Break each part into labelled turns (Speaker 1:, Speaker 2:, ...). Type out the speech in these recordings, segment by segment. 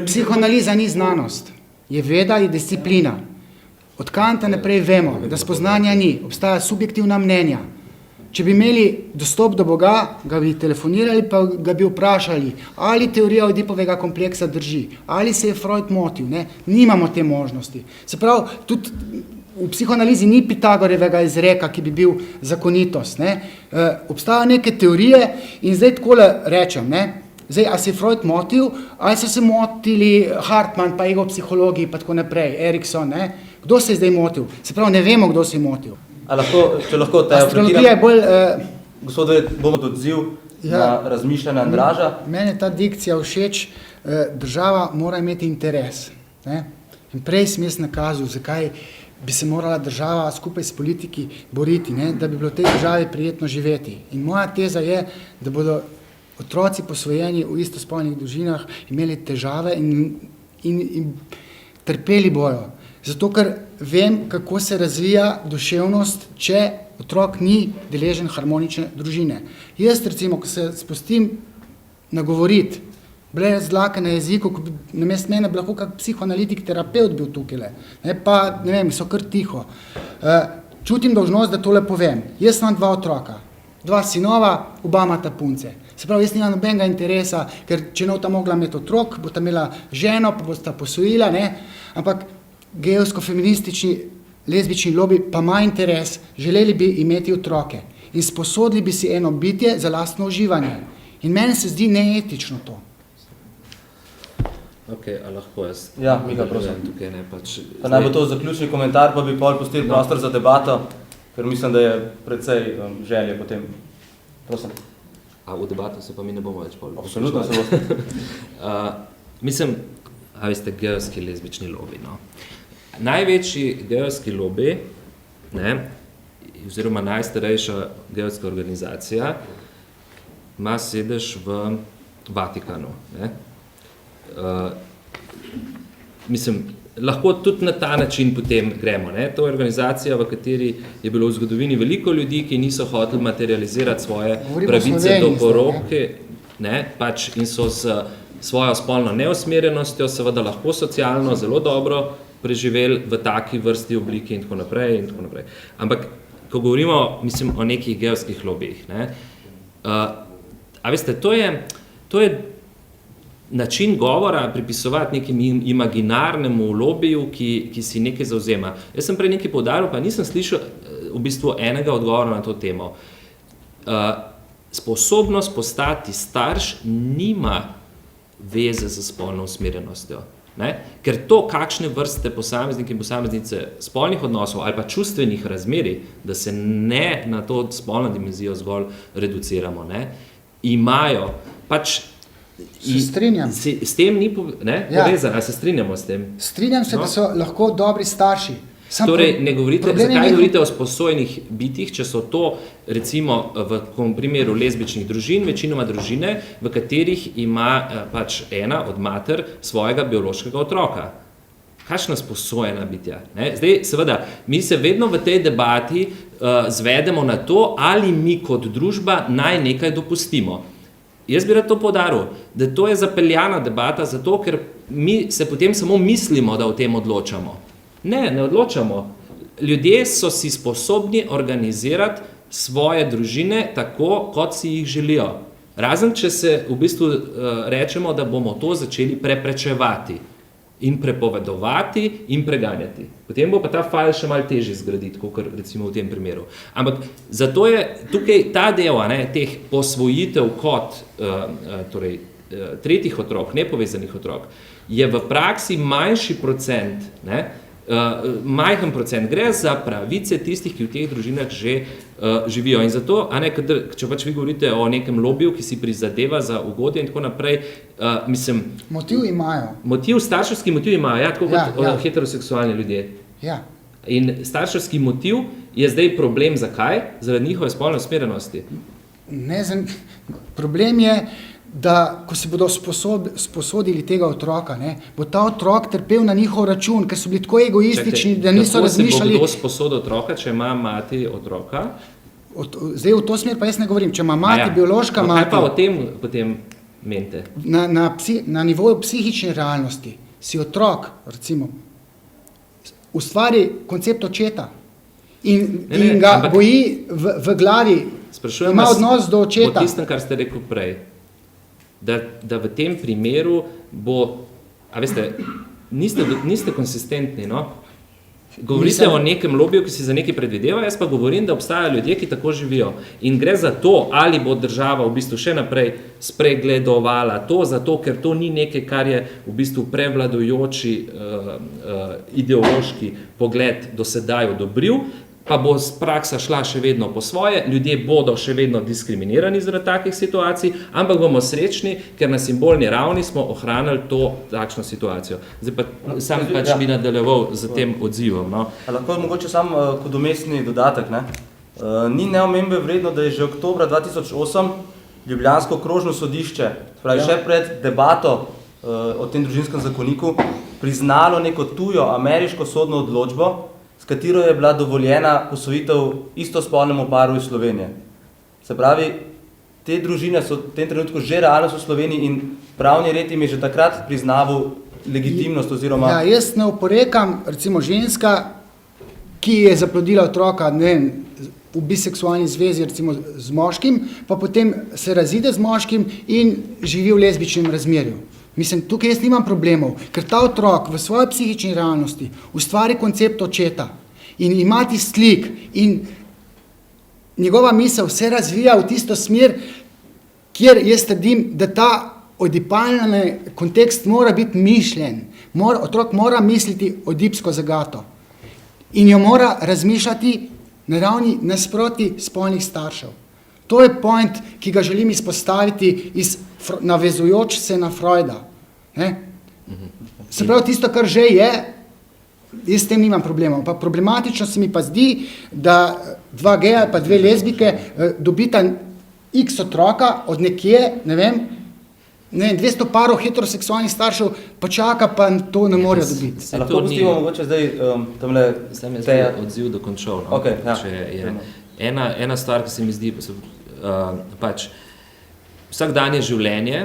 Speaker 1: Psihoanaliza ni znanost, je veda, je disciplina. Od Kanta naprej vemo, da spoznanja ni, obstaja subjektivna mnenja. Če bi imeli dostop do Boga, ga bi telefonirali, pa ga bi vprašali, ali teorija Oedipovega kompleksa drži, ali se je Freud motil, ne? Nimamo te možnosti. Se pravi, tudi v psihoanalizi ni Pitagorjevega izreka, ki bi bil zakonitost, ne? Obstajajo neke teorije in zdaj takole rečem, ne? Zdaj, a se je Freud motil, ali so se motili Hartmann, pa ego psihologi, pa tako naprej, Erikson, ne? Kdo se je zdaj motil? Se pravi, ne vemo, kdo se je motil.
Speaker 2: Če lahko
Speaker 1: astrologija je bolj...
Speaker 2: Gospod, bomo odziv na razmišljanje Andraža.
Speaker 1: Mene ta dikcija všeč, država mora imeti interes. Ne? In prej sem jaz nakazal, zakaj bi se morala država skupaj s politiki boriti, ne? Da bi bilo v tej državi prijetno živeti. In moja teza je, da bodo otroci posvojeni v istospolnih družinah imeli težave in trpeli bojo. Zato, ker vem, kako se razvija duševnost, če otrok ni deležen harmonične družine. Jaz, recimo, ko se spustim nagovoriti, brez dlake na jeziku, ko bi namesto mene bi lahko kak psihoanalitik, terapeut bil tukaj, ne, pa, ne vem, so kar tiho. Čutim dolžnost, da tole povem. Jaz imam 2 otroka, 2 sinova, oba imata punce. Se pravi, jaz nimam nobenega interesa, ker če ne bosta mogla imeti otrok, bosta imela ženo, pa bosta posvojila, ne, ampak gejovsko-feministični, lezbični lobi pa ima interes, želeli bi imeti otroke in sposodili bi si eno bitje za lastno uživanje. In meni se zdi neetično to.
Speaker 3: Ok, a lahko jaz?
Speaker 2: Ja, Miha, prosim.
Speaker 3: Tukaj ne, pač...
Speaker 2: Pa naj bo to zaključni komentar, pa bi pol pustili prostor za debato, ker mislim, da je precej želje potem. Prosim.
Speaker 3: A v debato se pa mi ne bomo več pol?
Speaker 2: Absolutno se boste.
Speaker 3: Mislim, a veste, gejovski lezbični lobi, no. Največji gejovski lobi, ne, oziroma najstarejša gejovska organizacija, ima sedež v Vatikanu, ne. Mislim, lahko tudi na ta način potem gremo, ne. To je organizacija, v kateri je bilo v zgodovini veliko ljudi, ki niso hoteli materializirati svoje pravice do poroke, ne, pač in so s svojo spolno neusmerjenostjo seveda lahko socialno zelo dobro preživeli v taki vrsti obliki in tako naprej in tako naprej. Ampak, ko govorimo, mislim, o nekih gejovskih lobijih, ne, a veste, to je način govora pripisovati nekim imaginarnemu lobiju, ki si nekaj zavzema. Jaz sem prej nekaj poudaril, pa nisem slišal v bistvu enega odgovora na to temo. Sposobnost postati starš nima veze za spolno usmerjenostjo. Ne? Ker to, kakšne vrste posamezniki in posameznice spolnih odnosov ali pa čustvenih razmerij, da se ne na to spolno dimenzijo zgolj reduciramo, ne? Imajo, pač
Speaker 1: Se strinjam.
Speaker 3: S tem ni povezano, ali se strinjamo s tem?
Speaker 1: Strinjam se, da so lahko dobri starši.
Speaker 3: Torej, ne govorite, zakaj govorite o sposojenih bitih, če so to, recimo, v primeru lezbičnih družin, večinoma družine, v katerih ima pač ena od mater svojega biološkega otroka. Kakšna sposojena bitja? Ne? Zdaj, seveda, mi se vedno v tej debati zvedemo na to, ali mi kot družba naj nekaj dopustimo. Jaz bi rad to poudaril, da to je zapeljana debata zato, ker mi se potem samo mislimo, da o tem odločamo. Ne odločamo. Ljudje so si sposobni organizirati svoje družine tako, kot si jih želijo. Razen, če se v bistvu rečemo, da bomo to začeli preprečevati in prepovedovati in preganjati. Potem bo pa ta fajl še malo težje zgraditi, kot recimo v tem primeru. Ampak zato je tukaj ta del, ne, teh posvojitev kot torej, tretjih otrok, nepovezanih otrok, je v praksi manjši procent, ne, majhen procent, gre za pravice tistih, ki v teh družinah že živijo. In zato, če pač vi govorite o nekem lobiju, ki si prizadeva za ugodje in tako naprej, mislim...
Speaker 1: Motiv imajo.
Speaker 3: Starševski motiv imajo, ja, tako kot heteroseksualni ljudje.
Speaker 1: Ja.
Speaker 3: In starševski motiv je zdaj problem, zakaj? Zaradi njihove spolne usmerjenosti.
Speaker 1: Ne, problem je, da ko se bodo sposodili tega otroka, ne, bo ta otrok trpel na njihov račun, ker so bili tako egoistični, da niso razmišljali...
Speaker 3: Kako se bo kdo sposodil otroka, če ima mati otroka?
Speaker 1: Zdaj v to smer pa jaz ne govorim, če ima mati biološka mati...
Speaker 3: Kaj pa o tem potem mente?
Speaker 1: Na nivoju psihične realnosti si otrok, recimo, ustvari koncept očeta in ga
Speaker 3: ampak
Speaker 1: goji v glavi,
Speaker 3: sprašujem
Speaker 1: ima
Speaker 3: vas
Speaker 1: odnos do očeta.
Speaker 3: o tistem, kar ste rekel prej, da v tem primeru bo, a veste, niste konsistentni, no? Govorite o nekem lobiju, ki si za nekaj predvideva, jaz pa govorim, da obstajajo ljudje, ki tako živijo. In gre za to, ali bo država v bistvu še naprej spregledovala to, zato ker to ni nekaj, kar je v bistvu prevladujoči ideološki pogled do sedaj odobril, pa bo praksa šla še vedno po svoje, ljudje bodo še vedno diskriminirani zaradi takih situacij, ampak bomo srečni, ker na simbolni ravni smo ohranili takšno situacijo. Zdaj pa bi nadaljeval z tem odzivom. No.
Speaker 2: Lahko mogoče samo kot umestni dodatek, ne? Ni neomembe vredno, da je že oktobra 2008 Ljubljansko okrožno sodišče, pravi še pred debato o tem družinskem zakoniku, priznalo neko tujo ameriško sodno odločbo, s katero je bila dovoljena posvojitev istospolnemu paru iz Slovenije. Se pravi, te družine so v tem trenutku že realnost v Sloveniji in pravni red jim je že takrat priznaval legitimnost oziroma...
Speaker 1: Ja, jaz ne oporekam, recimo ženska, ki je zaplodila otroka, ne vem, v biseksualni zvezi, recimo z moškim, pa potem se razide z moškim in živi v lezbičnem razmerju. Mislim, tukaj jaz nimam problemov, ker ta otrok v svoji psihični realnosti ustvari koncept očeta in ima ti slik in njegova misel se razvija v tisto smer, kjer jaz trdim, da ta odipalni kontekst mora biti mišljen. Otrok mora misliti odipsko zagato in jo mora razmišljati na ravni nasproti spolnih staršev. To je point, ki ga želim izpostaviti navezujoč se na Freuda. Se pravi, tisto, kar že je, jaz s tem nimam problemov. Pa problematično se mi pa zdi, da dva geja pa dve lezbike dobita x otroka od nekje, ne vem, 200 parov heteroseksualnih staršev pa čaka, pa to ne morejo dobiti.
Speaker 2: Lahko pustimo mogoče zdaj tamle...
Speaker 3: Sem jaz odziv dokončal. No?
Speaker 2: Okay, ja.
Speaker 3: Ena stvar, ki se mi zdi, pač vsakdanje življenje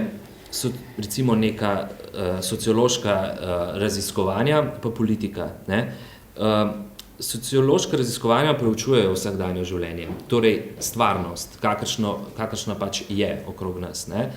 Speaker 3: so recimo neka sociološka raziskovanja pa politika. Ne? Sociološka raziskovanja preučujejo vsakdanje življenje, torej stvarnost, kakršna pač je okrog nas. Ne?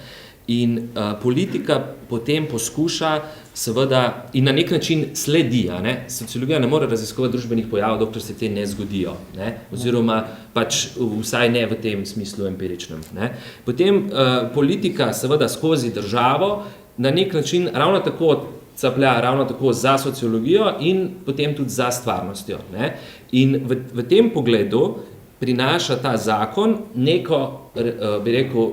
Speaker 3: In politika potem poskuša seveda in na nek način sledi. Ne? Sociologija ne more raziskovati družbenih pojavov, dokler se te ne zgodijo. Ne? Oziroma pač vsaj ne v tem smislu empiričnem. Ne? Potem politika seveda skozi državo na nek način ravno tako caplja ravno tako za sociologijo in potem tudi za stvarnostjo. Ne? In v tem pogledu prinaša ta zakon neko, bi rekel,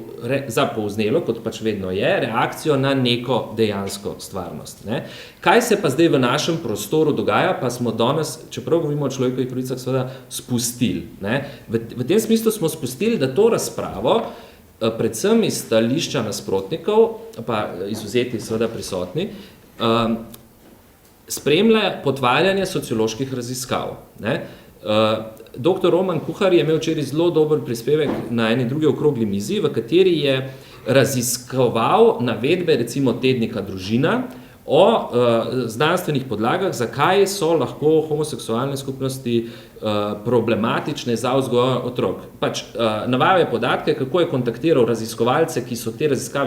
Speaker 3: za povznelo, kot pač vedno je, reakcijo na neko dejansko stvarnost. Ne? Kaj se pa zdaj v našem prostoru dogaja, pa smo danes, čeprav govorimo o človekovih pravicah, seveda spustili. Ne? V tem smislu smo spustili, da to razpravo, predvsem iz stališča nasprotnikov, pa izvzeti seveda prisotni, spremlja potvarjanje socioloških raziskav. Ne? Dr. Roman Kuhar je imel včeraj zelo dober prispevek na eni drugi okrogli mizi, v kateri je raziskoval navedbe recimo tednika Družina o znanstvenih podlagah, zakaj so lahko homoseksualne skupnosti problematične za vzgojo otrok. Pač navajal je podatke, kako je kontaktiral raziskovalce, ki so te raziskave